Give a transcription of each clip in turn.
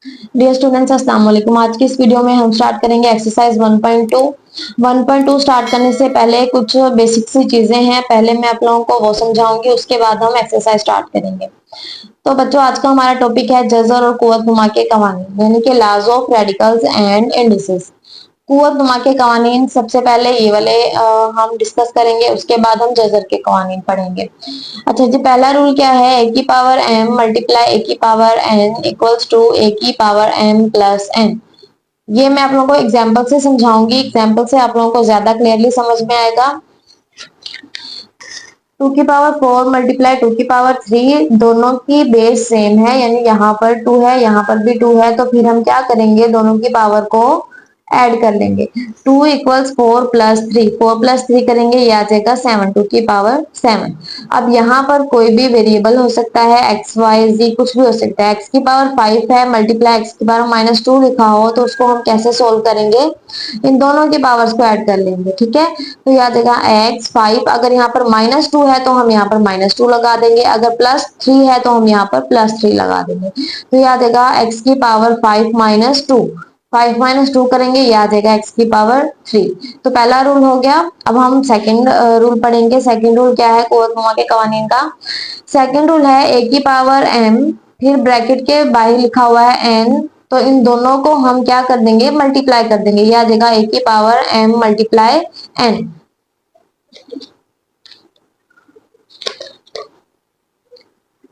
Dear students, अस्सलाम वालेकुम। आज की इस वीडियो में हम स्टार्ट करेंगे एक्सरसाइज 1.2। 1.2 स्टार्ट करने से पहले कुछ बेसिक सी चीजें हैं, पहले मैं आप लोगों को वो समझाऊंगी, उसके बाद हम एक्सरसाइज स्टार्ट करेंगे। तो बच्चों, आज का हमारा टॉपिक है जजर और कुव्वत नुमा के कवानीन, यानी कि laws of radicals and indices. कुव्वत नुमा के कवानीन सबसे पहले ये वाले हम डिस्कस करेंगे, उसके बाद हम जजर के कवानीन पढ़ेंगे। अच्छा जी, पहला रूल क्या है? ए की पावर m मल्टीप्लाई ए की पावर n इक्वल्स टू ए की पावर m प्लस n। ये मैं आप लोगों को एग्जाम्पल से समझाऊंगी, एग्जाम्पल से आप लोगों को ज्यादा क्लियरली समझ में आएगा। टू की पावर 4 मल्टीप्लाई टू की पावर 3, दोनों की बेस सेम है, यानी यहाँ पर 2 है, यहाँ पर भी 2 है, तो फिर हम क्या करेंगे, दोनों की पावर को ऐड कर लेंगे। 2 इक्वल्स 4 प्लस 3, 4 प्लस 3 करेंगे, ये आ जाएगा 7, 2 की पावर 7। अब यहाँ पर कोई भी वेरिएबल हो सकता है, एक्स वाई जी कुछ भी हो सकता है। एक्स की पावर 5 है, मल्टीप्लाई एक्स की पावर -2 लिखा हो, तो उसको हम कैसे सोल्व करेंगे? इन दोनों की पावर्स को ऐड कर लेंगे, ठीक है। तो याद देगा x5, अगर यहाँ पर -2 है तो हम यहाँ पर -2 लगा देंगे, अगर +3 है तो हम यहाँ पर +3 लगा देंगे। तो याद देगा x की पावर 5 -2, 5 -2 करेंगे, याद देगा x की पावर 3। तो पहला रूल हो गया। अब हम सेकंड रूल पढ़ेंगे। सेकंड रूल क्या है कुव्वत नुमा के कवानीन का? सेकंड रूल है a की पावर m, फिर ब्रैकेट के बाहर लिखा हुआ है n, तो इन दोनों को हम क्या कर देंगे, मल्टीप्लाई कर देंगे। यह आ जाएगा a की पावर m मल्टीप्लाई n।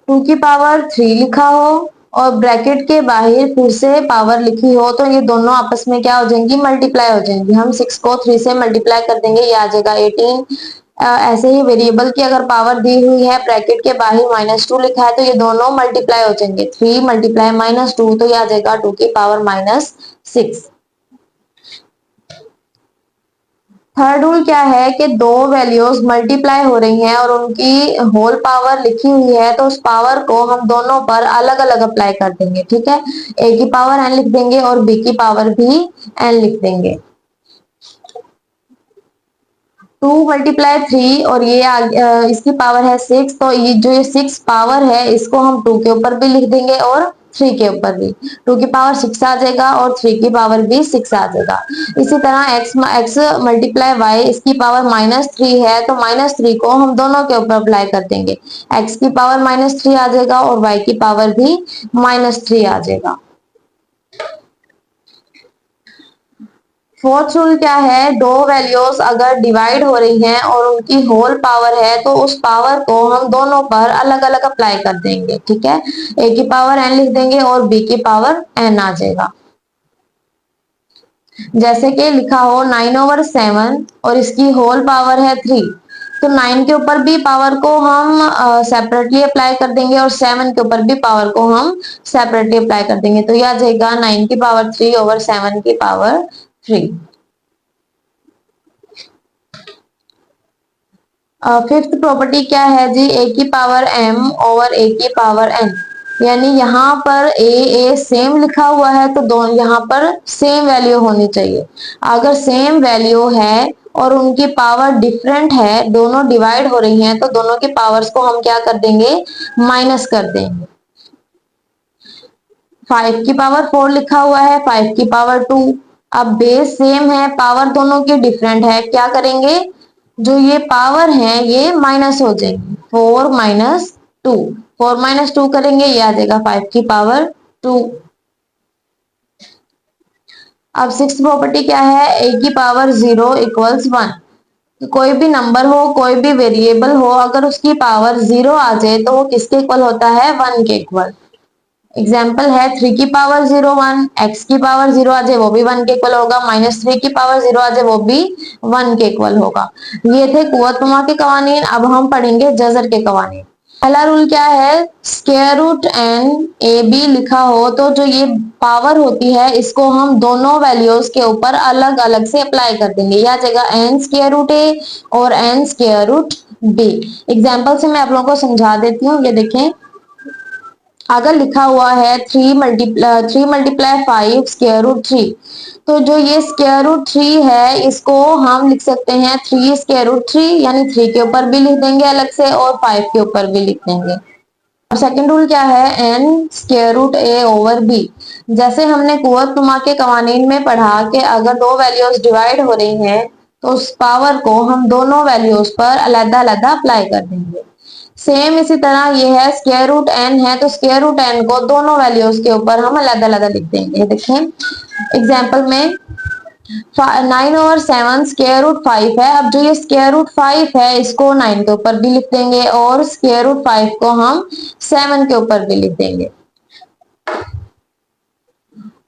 2 की पावर 3 लिखा हो और ब्रैकेट के बाहर फिर से पावर लिखी हो, तो ये दोनों आपस में क्या हो जाएंगी, मल्टीप्लाई हो जाएंगी। हम 6 को 3 से मल्टीप्लाई कर देंगे, ये आ जाएगा 18। ऐसे ही वेरिएबल की अगर पावर दी हुई है, ब्रैकेट के बाहर -2 लिखा है, तो ये दोनों मल्टीप्लाई हो जाएंगे। 3 मल्टीप्लाई -2, तो ये आ जाएगा 2 की पावर -6। थर्ड रूल क्या है कि दो वैल्यूज मल्टीप्लाई हो रही हैं और उनकी होल पावर लिखी हुई है, तो उस पावर को हम दोनों पर अलग अलग अप्लाई कर देंगे, ठीक है। ए की पावर n लिख देंगे और बी की पावर भी n लिख देंगे। 2 मल्टीप्लाई 3 और ये इसकी पावर है 6, तो ये जो ये 6 पावर है, इसको हम 2 के ऊपर भी लिख देंगे और 3 के ऊपर भी। 2 की पावर 6 आ जाएगा और 3 की पावर भी 6 आ जाएगा। इसी तरह x मल्टीप्लाई y, इसकी पावर -3 है, तो -3 को हम दोनों के ऊपर अप्लाई कर देंगे। x की पावर -3 आ जाएगा और y की पावर भी -3 आ जाएगा। फोर्थ रूल क्या है? दो वैल्यूज अगर डिवाइड हो रही हैं और उनकी होल पावर है, तो उस पावर को हम दोनों पर अलग अलग अप्लाई कर देंगे, ठीक है। ए की पावर n लिख देंगे और बी की पावर n आ जाएगा। जैसे कि लिखा हो 9/7 और इसकी होल पावर है 3, तो 9 के ऊपर भी पावर को हम सेपरेटली अप्लाई कर देंगे और 7 के ऊपर भी पावर को हम सेपरेटली अप्लाई कर देंगे। तो यह आ जाएगा 9 की पावर 3/7 की पावर 3। फिफ्थ प्रॉपर्टी क्या है जी? ए की पावर m ओवर ए की पावर n, यानी यहाँ पर ए सेम लिखा हुआ है, तो दोनों यहाँ पर सेम वैल्यू होनी चाहिए। अगर सेम वैल्यू है और उनकी पावर डिफरेंट है, दोनों डिवाइड हो रही हैं, तो दोनों की पावर्स को हम क्या कर देंगे, माइनस कर देंगे। 5 की पावर 4 लिखा हुआ है, 5 की पावर 2। अब बेस सेम है, पावर दोनों की डिफरेंट है, क्या करेंगे, जो ये पावर है ये माइनस हो जाएगी। 4 -2, 4 -2 करेंगे, ये आ जाएगा 5 की पावर 2। अब सिक्स प्रॉपर्टी क्या है? ए की पावर 0 इक्वल्स 1। कोई भी नंबर हो, कोई भी वेरिएबल हो, अगर उसकी पावर 0 आ जाए, तो वो किसके इक्वल होता है, 1 के इक्वल। एग्जाम्पल है 3 की पावर 0 1, एक्स की पावर 0 आ जाए वो भी 1 के इक्वल होगा, -3 की पावर 0 आ जाए वो भी 1 के इक्वल होगा। ये थे कुव्वतनुमा के कवानीन। अब हम पढ़ेंगे जजर के कवानीन। पहला रूल क्या है? Square root n a b लिखा हो, तो जो ये पावर होती है, इसको हम दोनों वैल्यूज के ऊपर अलग अलग से अप्लाई कर देंगे। यह जगह एन स्क्वायर रूट ए और n square root b. Example से मैं आप लोगों को समझा देती हूँ। ये देखें, अगर लिखा हुआ है 3 × 5 स्क्वायर रूट 3, तो जो ये स्क्वायर रूट 3 है, इसको हम लिख सकते हैं 3 स्क्वायर रूट 3, यानी 3 के ऊपर भी लिख देंगे अलग से और 5 के ऊपर भी लिख देंगे। अब सेकंड रूल क्या है, एन स्क्वायर रूट ए ओवर बी। जैसे हमने कुव्वतनुमा के कवानीन में पढ़ा कि अगर दो वैल्यूज डिवाइड हो रही हैं तो उस पावर को हम दोनों वैल्यूज पर अलग-अलग अप्लाई कर देंगे। सेम इसी तरह ये है, स्क्वायर रूट एन है तो स्क्वायर रूट एन को दोनों वैल्यूज के ऊपर हम अलग-अलग लिख देंगे। देखें एग्जांपल में 9/7 स्क्वायर रूट 5 है। अब जो ये स्क्वायर रूट 5 है इसको 9 के ऊपर भी लिख देंगे और स्क्वायर रूट 5 को हम 7 के ऊपर भी लिख देंगे।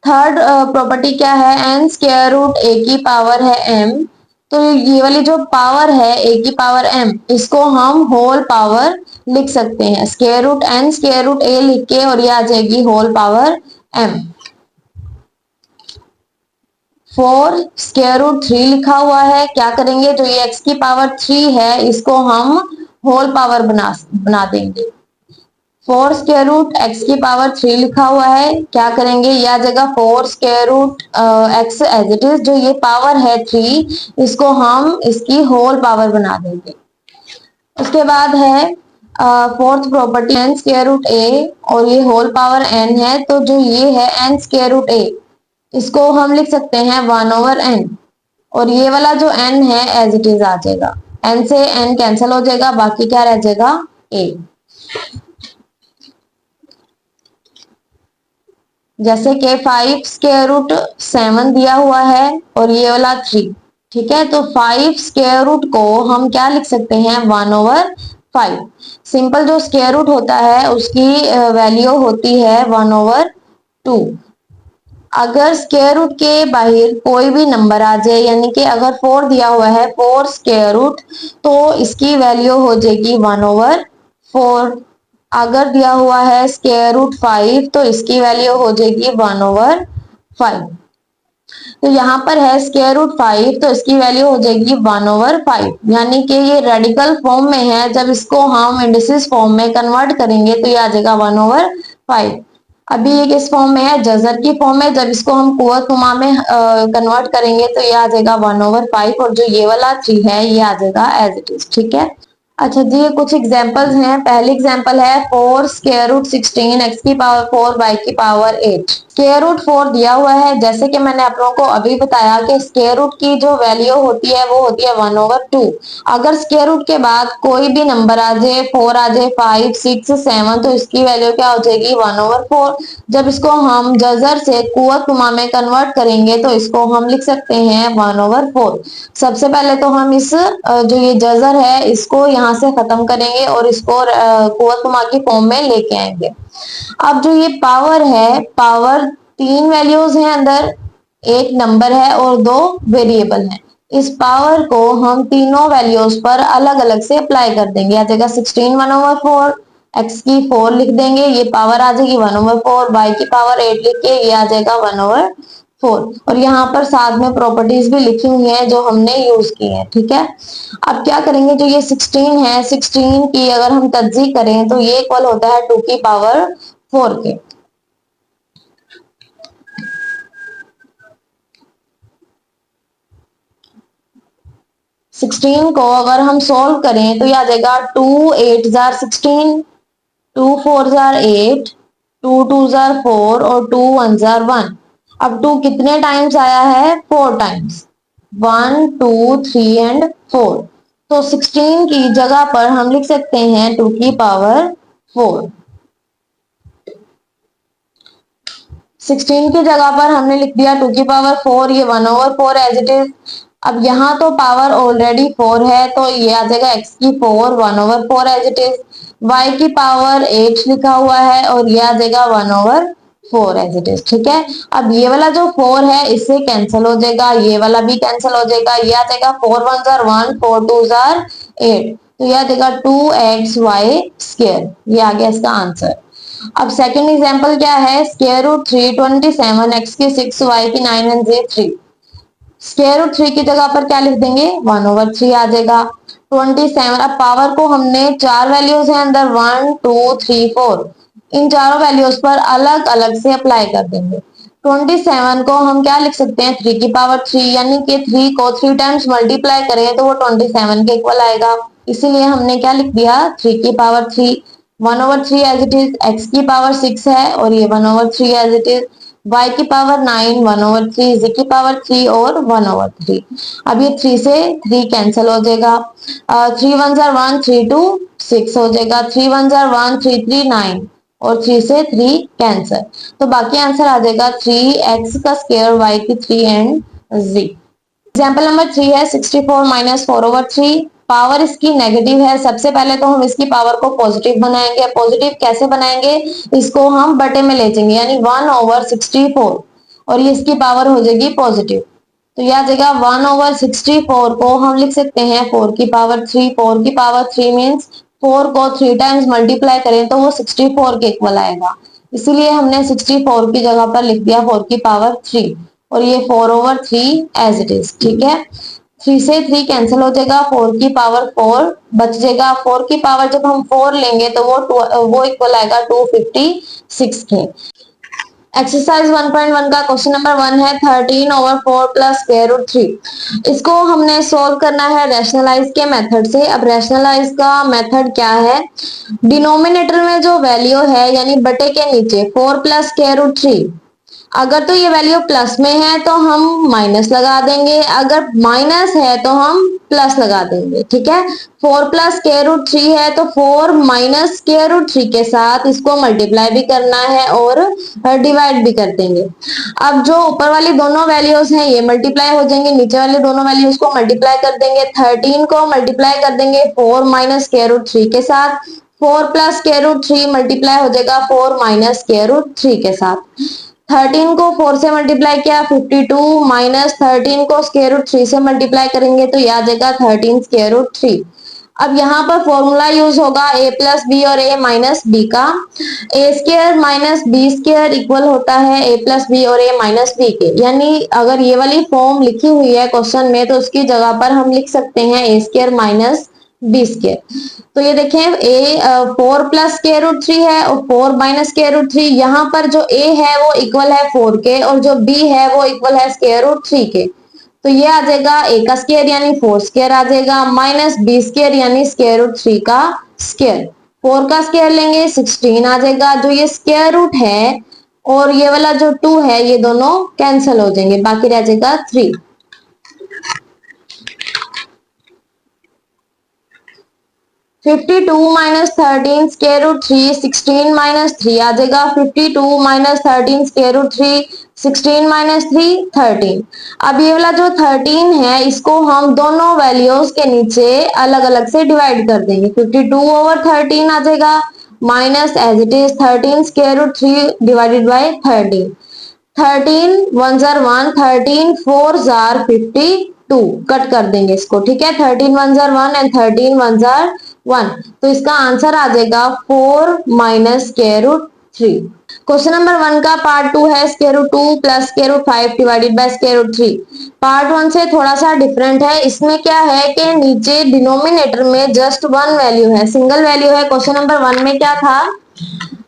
थर्ड प्रॉपर्टी क्या है, एन स्क्वायर रूट ए की पावर है एम। तो ये वाली जो पावर है ए की पावर एम, इसको हम होल पावर लिख सकते हैं। Square root n square root a लिख के और ये आ जाएगी whole power m. 4 square root 3 लिखा हुआ है, क्या करेंगे, जो ये x की पावर 3 है इसको हम होल पावर बना देंगे। 4 स्क्वायर रूट x की पावर 3 लिखा हुआ है, क्या करेंगे, यह जगह 4 square root x as it is, जो ये पावर है 3 इसको हम इसकी होल पावर बना देंगे। उसके बाद है fourth property n square root a और ये होल पावर n है, तो जो ये है एन स्क्वायर रूट ए इसको हम लिख सकते हैं 1/n और ये वाला जो n है एज इट इज आ जाएगा। n से n कैंसिल हो जाएगा, बाकी क्या रह जाएगा a। जैसे कि 5 स्क्वायर रूट 7 दिया हुआ है और ये वाला 3, ठीक है, तो 5 स्क्वायर रूट को हम क्या लिख सकते हैं 1/5। सिंपल जो स्क्वायर रूट होता है उसकी वैल्यू होती है 1/2। अगर स्क्वायर रूट के बाहर कोई भी नंबर आ जाए, यानी कि अगर 4 दिया हुआ है 4 स्क्वायर रूट, तो इसकी वैल्यू हो जाएगी 1/4। अगर दिया हुआ है स्क्वायर रूट 5 तो इसकी वैल्यू हो जाएगी 1/5। तो यहाँ पर है स्क्वायर रूट 5 तो इसकी वैल्यू हो जाएगी 1/5, यानी कि ये रेडिकल फॉर्म में है। जब इसको हम इंडिसेस फॉर्म में कन्वर्ट करेंगे तो ये आ जाएगा 1/5। अभी ये किस फॉर्म में है, जजर की फॉर्म में। जब इसको हम कुव्वतनुमा में कन्वर्ट करेंगे तो ये आ जाएगा 1/5 और जो ये वाला 3 है ये आ जाएगा एज इट इज। ठीक है, अच्छा जी, ये कुछ एग्जांपल्स हैं। पहली एग्जांपल है 4 स्क्वायर रूट 16 x की पावर 4 y की पावर 8। स्क्वायर रूट 4 दिया हुआ है, जैसे कि मैंने आप लोगों को अभी बताया कि स्क्वायर रूट की जो वैल्यू होती है वो होती है 1/2। अगर स्क्वायर रूट के बाद कोई भी नंबर आ जाए, 4 आ जाए, 5, 6, 7, तो इसकी वैल्यू क्या हो जाएगी 1/4। जब इसको हम जजर से कुव्वतनुमा में कन्वर्ट करेंगे तो इसको हम लिख सकते हैं 1/4। सबसे पहले तो हम इस जो ये जजर है इसको यहाँ से खत्म करेंगे और इसको कुव्वतनुमा की फॉर्म में लेके आएंगे। अब जो ये पावर है, पावर 3 वैल्यूज हैं अंदर, एक नंबर है और 2 वेरिएबल हैं। इस पावर को हम तीनों वैल्यूज पर अलग अलग से अप्लाई कर देंगे। आ जाएगा 16 1/4, x की 4 लिख देंगे, ये पावर आ जाएगी 1/4, y की पावर 8 लिख के ये आ जाएगा 1/4। और यहाँ पर साथ में प्रॉपर्टीज भी लिखी हुई हैं जो हमने यूज की हैं। ठीक है, अब क्या करेंगे, जो ये 16 है, 16 की अगर हम तज्जी करें तो ये इक्वल होता है 2 की पावर 4 के। सिक्सटीन को अगर हम सोल्व करें तो ये आ जाएगा 2 8 जार 16, 2 4 जार 8, 2 2 जार 4 और 2 1 जार 1। अब 2 कितने टाइम्स आया है, 4 टाइम्स, 1 2 3 एंड 4। तो 16 की जगह पर हम लिख सकते हैं 2 की पावर 4। 16 की जगह पर हमने लिख दिया 2 की पावर 4, ये 1/4 एज इट इज। अब यहाँ तो पावर ऑलरेडी 4 है तो ये आ जाएगा x की 4 1/4 एज इट इज। y की पावर 8 लिखा हुआ है और ये आ जाएगा 1/4 एज इट इज। ठीक है, अब ये वाला जो 4 है इससे कैंसिल हो जाएगा, ये वाला भी कैंसिल हो जाएगा, ये आ जाएगा 4 1 जार 1, 4 2 जार 8, तो ये आ जाएगा 2xy स्क्वायर। ये आ गया इसका आंसर। अब सेकंड एग्जांपल क्या है, स्क्वायर रूट 3 27 x की 6 y की 9 एंड z 3। स्क्वायर रूट 3 की जगह पर क्या लिख देंगे 1/3 आ जाएगा। 27, अब पावर को हमने 4 वैल्यूज है अंदर 1 2 3 4, इन चारों वैल्यूज पर अलग अलग से अप्लाई कर देंगे। 27 को हम क्या लिख सकते हैं 3 की पावर 3, यानी कि 3 को 3 टाइम्स मल्टीप्लाई करें तो वो 27 के इक्वल आएगा, इसीलिए हमने क्या लिख दिया 3 की power 3। 1/3 as it is, x की पावर 6 है और ये 1/3 एज इट इज, y की पावर 9, 1/3, z की पावर 3 और 1/3। अब ये 3 से 3 कैंसिल हो जाएगा, 3 1 जार 1, 3 2 6 हो जाएगा, 3 1 जार 1, 3 3 9 और 3 से 3 कैंसिल। तो बाकी आंसर आ जाएगा 3x का स्क्वायर, y की 3 एंड z। एग्जाम्पल नंबर 3 है 64 माइनस 4/3। पावर इसकी नेगेटिव है, सबसे पहले तो हम इसकी पावर को पॉजिटिव बनाएंगे। पॉजिटिव कैसे बनाएंगे, इसको हम बटे में ले जाएंगे यानी 1/64 और ये इसकी पावर हो जाएगी पॉजिटिव। तो यह आ जाएगा 1/64 को हम लिख सकते हैं 4 की पावर 3। 4 की पावर 3 मीन्स 4 को 3 टाइम्स मल्टीप्लाई करें तो वो 64 के इक्वल आएगा, इसीलिए हमने 64 की जगह पर लिख दिया 4 की पावर 3 और ये 4/3 एज इट इज। ठीक है, 3 से 3 कैंसिल हो जाएगा, 4 की पावर 4 बच जाएगा। 4 की पावर जब हम 4 लेंगे तो वो इक्वल आएगा 256 के। एक्सरसाइज 1.1 का क्वेश्चन नंबर 1 है 13/4 प्लस स्क्वायर रूट 3। इसको हमने सॉल्व करना है रैशनलाइज के मेथड से। अब रैशनलाइज का मेथड क्या है, डिनोमिनेटर में जो वैल्यू है यानी बटे के नीचे 4 प्लस स्क्वायर रूट 3, अगर तो ये वैल्यू प्लस में है तो हम माइनस लगा देंगे, अगर माइनस है तो हम प्लस लगा देंगे। ठीक है, 4 प्लस स्क्वायर रूट 3 है तो 4 माइनस स्क्वायर रूट 3 के साथ इसको मल्टीप्लाई भी करना है और डिवाइड भी कर देंगे। अब जो ऊपर वाली दोनों वैल्यूज हैं ये मल्टीप्लाई हो जाएंगे, नीचे वाले दोनों वैल्यूज को मल्टीप्लाई कर देंगे। 13 को मल्टीप्लाई कर देंगे 4 माइनस स्क्वायर रूट 3 के साथ, 4 प्लस स्क्वायर रूट 3 मल्टीप्लाई हो जाएगा 4 माइनस स्क्वायर रूट 3 के साथ। 13 को 4 से मल्टीप्लाई किया 52 माइनस 13 को स्क्वायर रूट 3 से मल्टीप्लाई करेंगे तो यह आ जाएगा 13 स्क्वायर रूट 3। अब यहाँ पर फॉर्मूला यूज होगा a प्लस बी और a माइनस बी का। A square minus b square equal होता है a प्लस बी और a माइनस बी के, यानी अगर ये वाली फॉर्म लिखी हुई है क्वेश्चन में तो उसकी जगह पर हम लिख सकते हैं a square minus b square. तो ये देखें a 4 प्लस स्क्वायर रूट 3 है और 4 माइनस स्क्वायर रूट 3, यहाँ पर जो a है वो इक्वल है 4 के और जो b है वो इक्वल है स्क्वायर रूट 3 के। तो ये आ जाएगा a का स्क्वायर यानी 4 स्क्वायर आ जाएगा माइनस b स्क्वायर यानी स्क्वायर रूट 3 का स्क्वायर। 4 का स्क्वायर लेंगे 16 आ जाएगा, जो ये स्क्वायर रूट है और ये वाला जो 2 है ये दोनों कैंसिल हो जाएंगे, बाकी रह जाएगा 3। 52 माइनस 13 स्क्वायर रूट 3, 16 माइनस 3 आ जाएगा। 52 माइनस 13 स्क्वायर रूट 3, 16 माइनस 3 13। अब ये वाला जो 13 है इसको हम दोनों वैल्यूज के नीचे अलग अलग से डिवाइड कर देंगे। 52/13 आ जाएगा minus as it is 13 square root 3 divided by 13। 13 1 जार 1, 13 4 जार 52, कट कर देंगे इसको। ठीक है, 13 1 जार 1 एंड 13 1 जार 1, तो इसका आंसर आ जाएगा 4 minus square root 3। Question number 1 का पार्ट 2 है square root 2 plus square root 5 divided by square root 3। Part 1 से थोड़ा सा डिफरेंट है, इसमें क्या है कि नीचे डिनोमिनेटर में जस्ट वन वैल्यू है, सिंगल वैल्यू है। क्वेश्चन नंबर 1 में क्या था,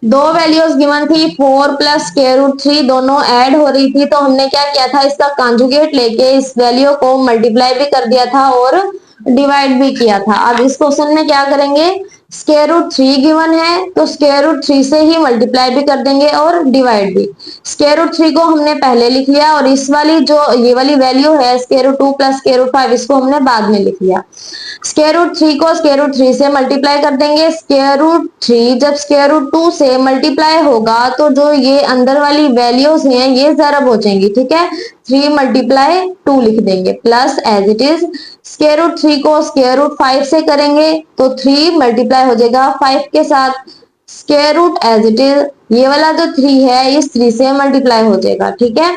दो वैल्यूज गिवन थी 4 प्लस स्क्वायर रूट 3, दोनों ऐड हो रही थी तो हमने क्या किया था इसका कॉन्जुगेट लेके इस वैल्यू को मल्टीप्लाई भी कर दिया था और डिवाइड भी किया था। अब इस क्वेश्चन में क्या करेंगे, स्क्वायर रूट 3 गिवन है तो स्क्वायर रूट 3 से ही मल्टीप्लाई भी कर देंगे और डिवाइड भी। स्क्वायर रूट 3 को हमने पहले लिख लिया और इस वाली जो ये वाली वैल्यू है square root 2 plus square root 5 इसको हमने बाद में लिख लिया। स्क्वायर रूट 3 को स्क्वायर रूट 3 से मल्टीप्लाई कर देंगे। स्क्वायर रूट 3 जब स्क्वायर रूट 2 से मल्टीप्लाई होगा तो जो ये अंदर वाली वैल्यूज हैं ये ज़रब हो जाएंगी। ठीक है, 3 मल्टीप्लाई 2 लिख देंगे plus as it is square root 3 को स्क्वायर रूट 5 से करेंगे तो 3 मल्टीप्लाई हो जाएगा 5 के साथ, square root as it is ये वाला जो 3 है इस 3 से मल्टीप्लाई हो जाएगा। ठीक है,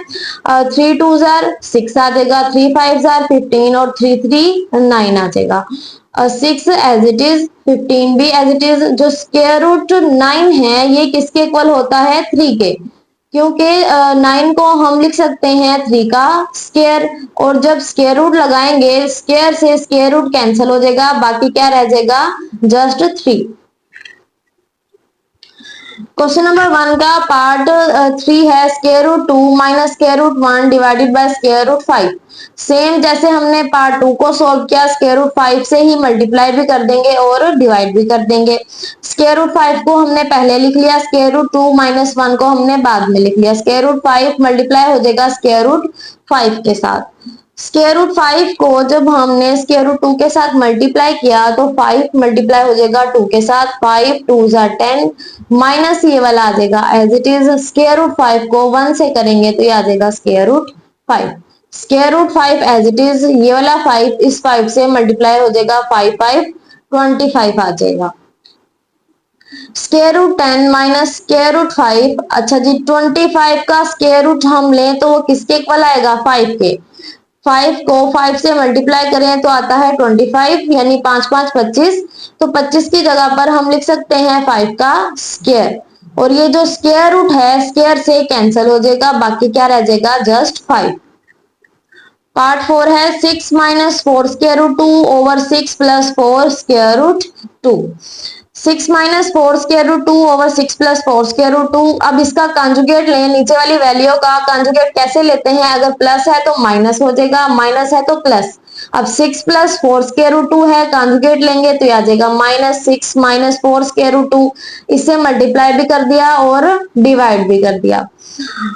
3 2 जार 6 आ जाएगा, 3 5 जार 15 और 3 3 9 आ जाएगा। 6 एज इट इज, 15 भी एज इट इज। जो स्क्वायर रूट 9 है ये किसके इक्वल होता है, 3 के, क्योंकि 9 को हम लिख सकते हैं 3 का स्क्वायर और जब स्क्वायर रूट लगाएंगे स्क्वायर से स्क्वायर रूट कैंसिल हो जाएगा, बाकी क्या रह जाएगा जस्ट 3। क्वेश्चन नंबर 1 का पार्ट 3 है square root 2 minus square root 1 divided by square root 5। Same जैसे हमने पार्ट 2 को सॉल्व किया स्क्वायर रूट 5 से ही मल्टीप्लाई भी कर देंगे और डिवाइड भी कर देंगे। स्क्वायर रूट 5 को हमने पहले लिख लिया, स्क्वायर रूट 2 माइनस 1 को हमने बाद में लिख लिया। स्क्वायर रूट 5 मल्टीप्लाई हो जाएगा स्क्वायर रूट 5 के साथ। स्क्वायर रूट 5 को जब हमने स्क्वायर रूट 2 के साथ मल्टीप्लाई किया तो 5 मल्टीप्लाई हो जाएगा 2 के साथ, 5 2 जा 10 माइनस ये वाला आ जाएगा as it is. Square root 5 को 1 से करेंगे तो ये आ जाएगा square root 5। Square root 5 as it is, ये वाला 5 इस 5 से मल्टीप्लाई हो जाएगा, 5 5 25 आ जाएगा। Square root 10 minus square root 5, अच्छा जी 25 का स्क्वायर रूट हम लें तो वो किसके इक्वल आएगा, 5 के। 5 को 5 से मल्टीप्लाई करें तो आता है 25, यानी 5 5 25, तो 25 की जगह पर हम लिख सकते हैं 5 का स्क्वायर, और ये जो स्क्वायर रूट है स्क्वायर से कैंसिल हो जाएगा, बाकी क्या रह जाएगा, जस्ट 5। पार्ट 4 है 6 minus 4 square root 2 over 6 plus 4 square root 2। 6 minus 4 square root 2 over 6 plus 4 square root 2। अब इसका कंजुगेट लें, नीचे वाली वैल्यू का कंजुगेट कैसे लेते हैं, अगर प्लस है तो माइनस हो जाएगा, माइनस है तो प्लस। अब 6 प्लस 4 स्क्वायर रूट 2 है, कंजुगेट लेंगे तो आ जाएगा माइनस 6 माइनस 4 स्क्वायर रूट 2। इससे मल्टीप्लाई भी कर दिया और डिवाइड भी कर दिया।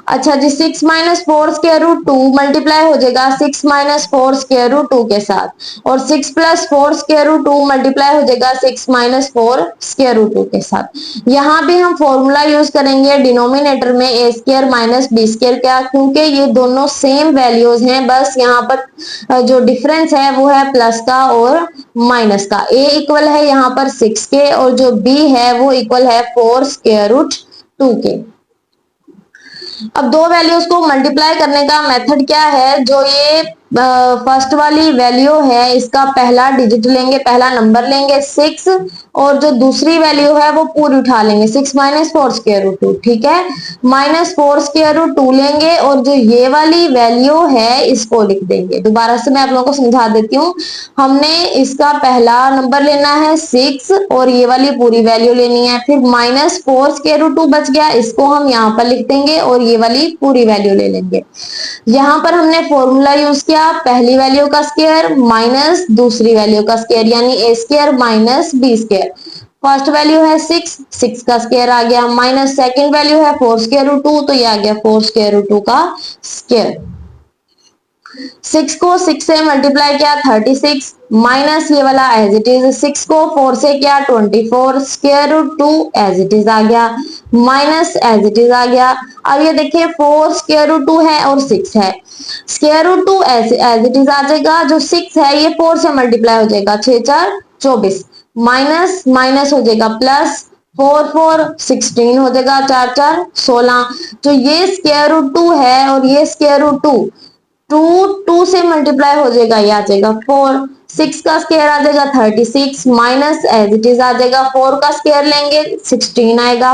अच्छा जी 6 माइनस 4 स्क्वायर रूट 2 मल्टीप्लाई हो जाएगा 6 माइनस 4 स्क्वायर रूट 2 के साथ, और 6 प्लस 4 स्क्वायर रूट 2 मल्टीप्लाई हो जाएगा 6 माइनस 4 स्क्वायर रूट 2 के साथ। यहाँ भी हम फॉर्मूला यूज करेंगे डिनोमिनेटर में ए स्क्वायर माइनस बी स्क्वायर का, क्योंकि ये दोनों सेम वैल्यूज हैं, बस यहाँ पर जो डिफरेंस है वो है प्लस का और माइनस का। ए इक्वल है यहाँ पर 6 के और जो बी है वो इक्वल है 4 स्क्वायर रूट 2 के। अब दो वैल्यूज को मल्टीप्लाई करने का मेथड क्या है, जो ये फर्स्ट वाली वैल्यू है इसका पहला डिजिट लेंगे, पहला नंबर लेंगे 6, और जो दूसरी वैल्यू है वो पूरी उठा लेंगे 6 माइनस 4 स्क्वायर रूट 2, ठीक है। माइनस 4 स्क्वायर रूट 2 लेंगे और जो ये वाली वैल्यू है इसको लिख देंगे। दोबारा से मैं आप लोगों को समझा देती हूँ, हमने इसका पहला नंबर लेना है 6 और ये वाली पूरी वैल्यू लेनी है, फिर माइनस 4 स्क्वायर रूट 2 बच गया, इसको हम यहाँ पर लिख देंगे और ये वाली पूरी वैल्यू ले लेंगे। यहाँ पर हमने फॉर्मूला यूज किया, पहली वैल्यू का स्क्वायर माइनस दूसरी वैल्यू का स्क्वायर, यानी a square minus b square. First value है 6, 6 का स्क्वायर आ गया, माइनस सेकंड वैल्यू है 4 स्क्वायर रूट 2, तो ये आ गया 4 स्क्वायर रूट 2 का स्क्वायर। 6 को 6 से मल्टीप्लाई किया 36, माइनस ये वाला एज इट इज, 6 को 4 से किया 24 square root 2 as it is आ गया, माइनस एज इट इज आ गया। अब ये देखिए 4 स्क्वायर रूट 2 है और 6 है, square root 2 as it is आ जाएगा, जो 6 है ये 4 से मल्टीप्लाई हो जाएगा, 6 4 24, माइनस माइनस हो जाएगा प्लस, 4 4 16 हो जाएगा, 4 4 16। तो ये स्क्वायर रूट 2 है और ये स्क्वायर रूट 2 2 से मल्टीप्लाई हो जाएगा, ये आ जाएगा 4, 6 का स्क्वायर आ जाएगा 36, माइनस एज इट इज आ जाएगा, 4 का स्क्वायर लेंगे 16 आएगा।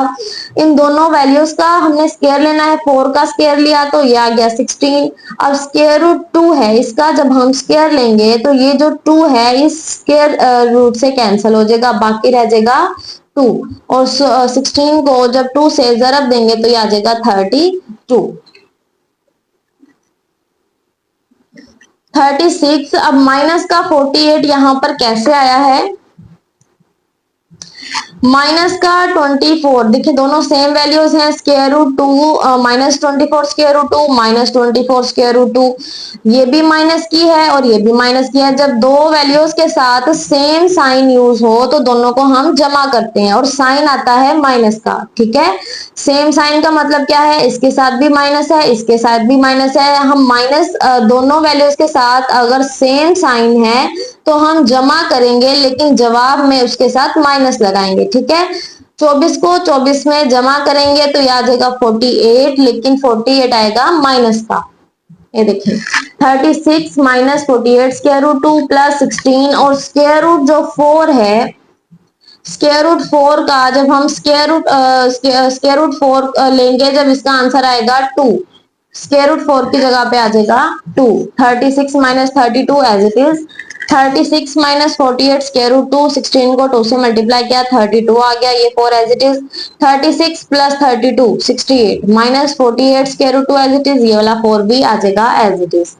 इन दोनों वैल्यूज का हमने स्क्वायर लेना है, 4 का स्क्वायर लिया तो ये आ गया 16। अब स्क्वायर रूट 2 है, इसका जब हम स्क्वायर लेंगे तो ये जो 2 है इस स्क्वायर रूट से कैंसिल हो जाएगा, बाकी रह जाएगा 2, और 16 को जब 2 से जरब देंगे तो ये आ जाएगा 32। 36, अब माइनस का 48 यहां पर कैसे आया है, माइनस का 24, देखिए दोनों सेम वैल्यूज हैं, square root 2 minus 24 square root 2 minus 24 square root 2, ये भी माइनस की है और ये भी माइनस की है। जब दो वैल्यूज के साथ सेम साइन यूज हो तो दोनों को हम जमा करते हैं और साइन आता है माइनस का, ठीक है। सेम साइन का मतलब क्या है, इसके साथ भी माइनस है, इसके साथ भी माइनस है। हम माइनस दोनों वैल्यूज के साथ अगर सेम साइन है तो हम जमा करेंगे, लेकिन जवाब में उसके साथ माइनस लगाएंगे, ठीक है। 24 को 24 में जमा करेंगे तो याद आएगा 48, लेकिन 48 आएगा माइनस का। ये देखिए 36 माइनस 48 स्क्वायर रूट 2 प्लस 16, और स्क्वायर रूट जो 4 है, स्क्वायर रूट 4 का जब हम स्क्वायर रूट 4 लेंगे, जब इसका आंसर आएगा 2, स्क्वायर रूट 4 की जगह पे आ जाएगा 2। 36 minus 32 as it is 36 minus 48 square root 2, 16 को 2 से मल्टीप्लाई किया 32 आ गया, ये 4 as it is. 36 plus 32 68 minus 48 square root 2 as it is, ये वाला 4 भी आ जाएगा एज इट इज।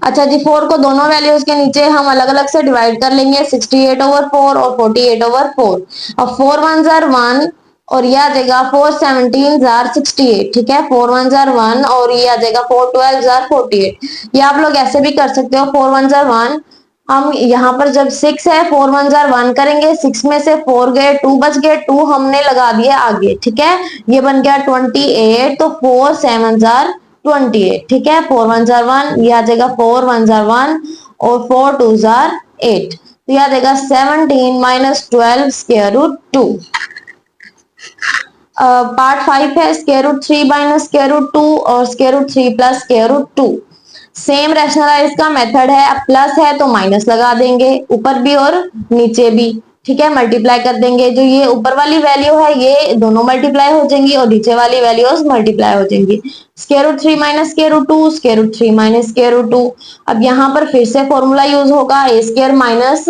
अच्छा जी, 4 को दोनों वैल्यूज के नीचे हम अलग अलग से डिवाइड कर लेंगे, 68/4 और 48/4। और 4 1 जार 1 और ये आ जाएगा 4 17 जार 68, ठीक है। 4 1 जार 1 और ये आ जाएगा 4 12 जार 48। ये आप लोग ऐसे भी कर सकते हो, 4 1 जार 1, हम यहाँ पर जब 6 है 4 1 जार 1 करेंगे, 6 में से 4 गए 2 बच गए, 2 हमने लगा दिए आगे, ठीक है। ये बन गया 28, तो 4 7 जार 28, ठीक है। 4 1 जार 1, ये आ जाएगा 4 1 जार 1 और 4 2 जार 8, तो ये आ जाएगा 17 माइनस 12 स्क्वायर रूट 2। पार्ट 5 है square root 3 minus square root 2 और square root 3 plus square root 2। Same rationalise का मेथड है, अब प्लस है तो माइनस लगा देंगे ऊपर भी और नीचे भी, ठीक है। मल्टीप्लाई कर देंगे, जो ये ऊपर वाली वैल्यू है ये दोनों मल्टीप्लाई हो जाएंगी और नीचे वाली वैल्यूज मल्टीप्लाई हो जाएंगी। Square root 3 minus square root 2, square root 3 minus square root 2। अब यहाँ पर फिर से फॉर्मूला यूज होगा a square minus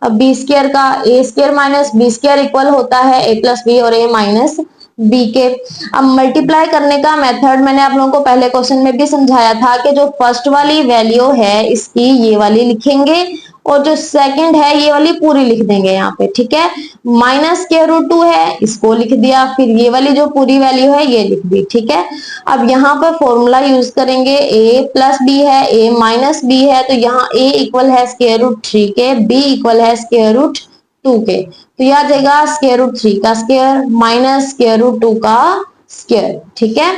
b square का। A square minus b square equal होता है ए प्लस बी और ए माइनस बी के। अब मल्टीप्लाई करने का मेथड मैंने आप लोगों को पहले क्वेश्चन में भी समझाया था कि जो फर्स्ट वाली वैल्यू है इसकी ये वाली लिखेंगे और जो सेकंड है ये वाली पूरी लिख देंगे यहाँ पे, ठीक है। माइनस स्क्वायर रूट 2 है, इसको लिख दिया, फिर ये वाली जो पूरी वैल्यू है ये लिख दी, ठीक है। अब यहाँ पर फॉर्मूला यूज करेंगे, ए प्लस बी है, ए माइनस बी है, तो यहाँ ए इक्वल है स्क्वायर रूट 3 के, बी इक्वल है स्क्वायर रूट 2 के, तो यह आ जाएगा स्क्वायर रूट 3 का स्क्वायर माइनस स्क्वायर रूट 2 का स्क्वायर, ठीक है।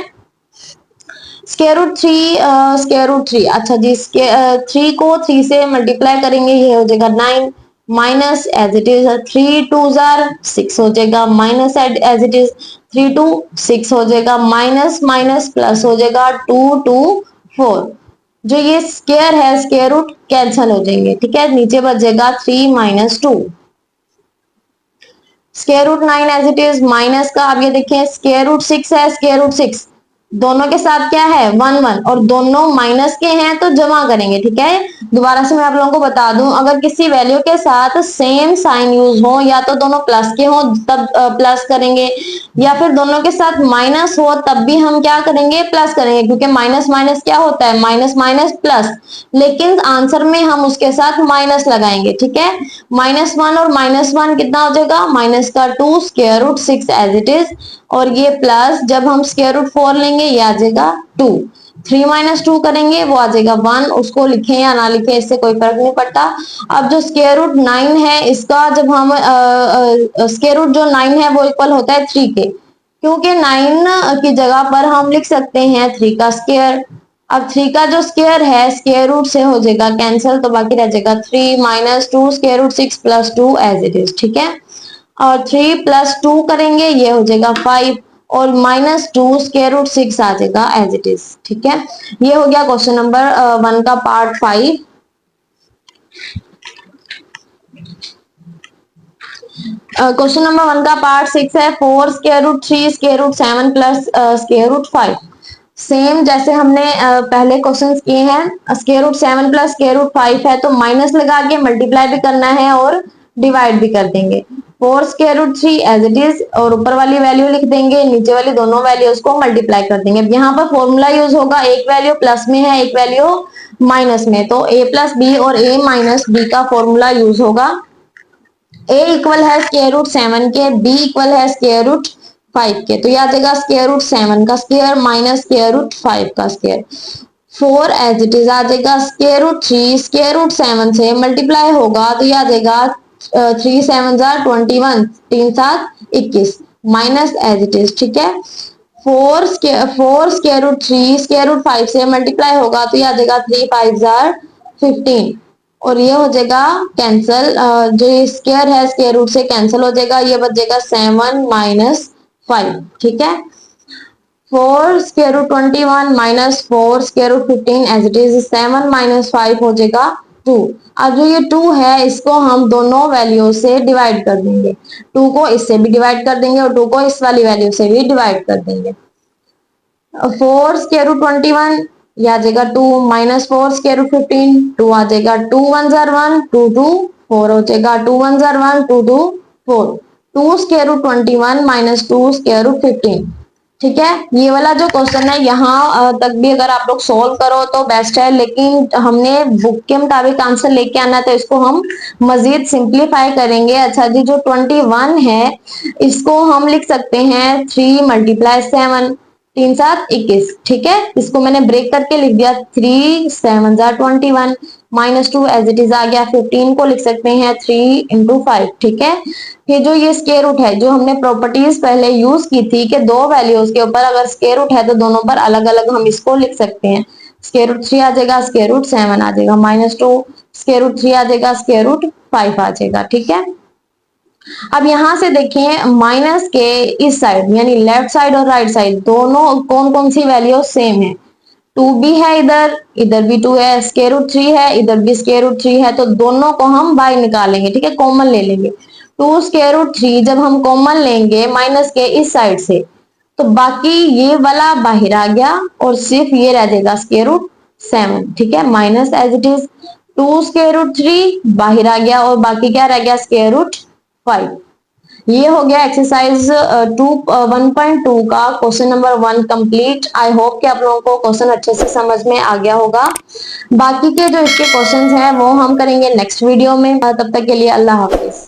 स्क्वायर रूट 3 स्क्वायर रूट 3, अच्छा जी 3 को 3 से मल्टीप्लाई करेंगे, ये हो जाएगा 9 माइनस एज इट इज 3 2 जार 6 हो जाएगा, माइनस एज इट इज 3 2 6 हो जाएगा, माइनस माइनस प्लस हो जाएगा 2 2 4। जो ये स्क्वायर है स्क्वायर रूट कैंसिल हो जाएंगे, ठीक है। नीचे बचेगा 3 minus 2। Square root 9 as it is minus का, अब ये देखिए स्क्वायर रूट 6 है, स्क्वायर रूट 6 दोनों के साथ क्या है 1 1 और दोनों माइनस के हैं तो जमा करेंगे, ठीक है। दोबारा से मैं आप लोगों को बता दूं, अगर किसी वैल्यू के साथ सेम साइन यूज हो या तो दोनों प्लस के हो तब प्लस करेंगे, या फिर दोनों के साथ माइनस हो तब भी हम क्या करेंगे प्लस करेंगे, क्योंकि माइनस माइनस क्या होता है माइनस माइनस प्लस, लेकिन आंसर में हम उसके साथ माइनस लगाएंगे, ठीक है। -1 और -1 कितना हो जाएगा माइनस का 2 square root 6 as it is, और ये प्लस जब हम स्क्वायर रूट 4 लेंगे ये आ जाएगा 2। 3 माइनस 2 करेंगे वो आ जाएगा 1, उसको लिखें या ना लिखें इससे कोई फर्क नहीं पड़ता। अब जो स्क्वायर रूट 9 है इसका जब हम स्क्वायर रूट जो 9 है वो इक्वल होता है 3 के, क्योंकि 9 की जगह पर हम लिख सकते हैं 3 का स्क्वायर। अब 3 का जो स्क्वायर है स्क्वायर रूट से हो जाएगा कैंसिल, तो बाकी रह जाएगा 3 minus 2 square root 6 plus 2 as it is, ठीक है। और 3 प्लस 2 करेंगे ये हो जाएगा 5 और -2 स्क्वायर रूट 6 आ जाएगा एज इट इज, ठीक है। ये हो गया क्वेश्चन नंबर 1 का पार्ट 5। क्वेश्चन नंबर 1 का पार्ट 6 है 4 square root 3 square root 7 plus square root 5। Same जैसे हमने पहले क्वेश्चंस किए हैं, square root 7 plus square root 5 है तो माइनस लगा के मल्टीप्लाई भी करना है और डिवाइड भी कर देंगे। 4 square root 3 as it is और ऊपर वाली वैल्यू लिख देंगे, नीचे वाली दोनों वैल्यूज को मल्टीप्लाई कर देंगे। अब यहाँ पर फॉर्मूला यूज होगा, एक वैल्यू प्लस में है एक वैल्यू माइनस में, तो a प्लस बी और a माइनस बी का फॉर्मूला यूज होगा। a इक्वल है स्क्वायर रूट 7 के, b इक्वल है स्क्वायर रूट 5 के, तो यह आ जाएगा स्क्वायर रूट 7 का स्क्वायर माइनस स्क्वायर रूट 5 का स्क्वायर। 4 एज इट इज आ जाएगा स्क्वायर रूट 3 स्क्वायर रूट 7 से मल्टीप्लाई होगा तो यह आ जाएगा 3 7 जार 21 3 7 21 माइनस एज इट इज, ठीक है। 4 स्क्वायर रूट 3 स्क्वायर रूट 5 से मल्टीप्लाई होगा तो यह आ जाएगा 3 5 जार 15 और ये हो जाएगा कैंसल, जो स्क्वायर है स्क्वायर रूट से कैंसिल हो जाएगा, ये बच जाएगा 7 माइनस 5, ठीक है। 4 square root 21 minus 4 square root 15 as it is, 7 minus 5 हो जाएगा 2। अब जो ये 2 है इसको हम दोनों वैल्यू से डिवाइड कर देंगे, 2 को इससे भी डिवाइड कर देंगे और 2 को इस वाली वैल्यू से भी डिवाइड कर देंगे। 4 स्क्वायर रूट 21 ये आ जाएगा 2 माइनस 4 स्क्वायर रूट 15, 2 आ जाएगा 2 1 जार 1, 2 2 4 हो जाएगा, 2 1 जार 1, 2 2 4, 2 square root 21 minus 2 square root 15। ठीक है, ये वाला जो क्वेश्चन है यहाँ तक भी अगर आप लोग सोल्व करो तो बेस्ट है, लेकिन हमने बुक के मुताबिक आंसर लेके आना, तो इसको हम मजीद सिंप्लीफाई करेंगे। अच्छा जी, जो 21 है इसको हम लिख सकते हैं 3 मल्टीप्लाई 7, 3 7 21। ठीक है, इसको मैंने ब्रेक करके लिख दिया, 3 7 जार 21 माइनस 2 एज इट इज आ गया, 15 को लिख सकते हैं 3 इंटू 5। ठीक है, फिर जो ये स्क्वायर रूट है, जो हमने प्रॉपर्टीज पहले यूज की थी कि दो वैल्यूज के ऊपर अगर स्क्वायर रूट है तो दोनों पर अलग अलग हम इसको लिख सकते हैं। स्क्वायर रूट 3 आ जाएगा, स्क्वायर रूट 7 आ जाएगा, माइनस 2 स्क्वायर रूट 3 आ जाएगा, स्क्वायर रूट 5 आ जाएगा। ठीक है, अब यहां से देखिए माइनस के इस साइड यानी लेफ्ट साइड और राइट साइड दोनों कौन कौन सी वैल्यू सेम है। 2 भी है, इधर इधर भी 2 है, स्क्वायर रूट 3 है, इधर भी स्क्वायर रूट 3 है, तो दोनों को हम बाय निकालेंगे। ठीक है, कॉमन ले लेंगे। 2 स्क्वायर रूट 3 जब हम कॉमन लेंगे माइनस के इस साइड से, तो बाकी ये वाला बाहर आ गया और सिर्फ ये रह जाएगा स्क्वायर रूट 7। ठीक है, minus as it is 2 square root 3 बाहर आ गया और बाकी क्या रह गया, स्क्वायर रूट 5। ये हो गया एक्सरसाइज 1.2 का question number 1 complete. I hope कि आप लोगों को क्वेश्चन अच्छे से समझ में आ गया होगा। बाकी के जो इसके क्वेश्चंस हैं वो हम करेंगे नेक्स्ट वीडियो में। तब तक के लिए अल्लाह हाफिज।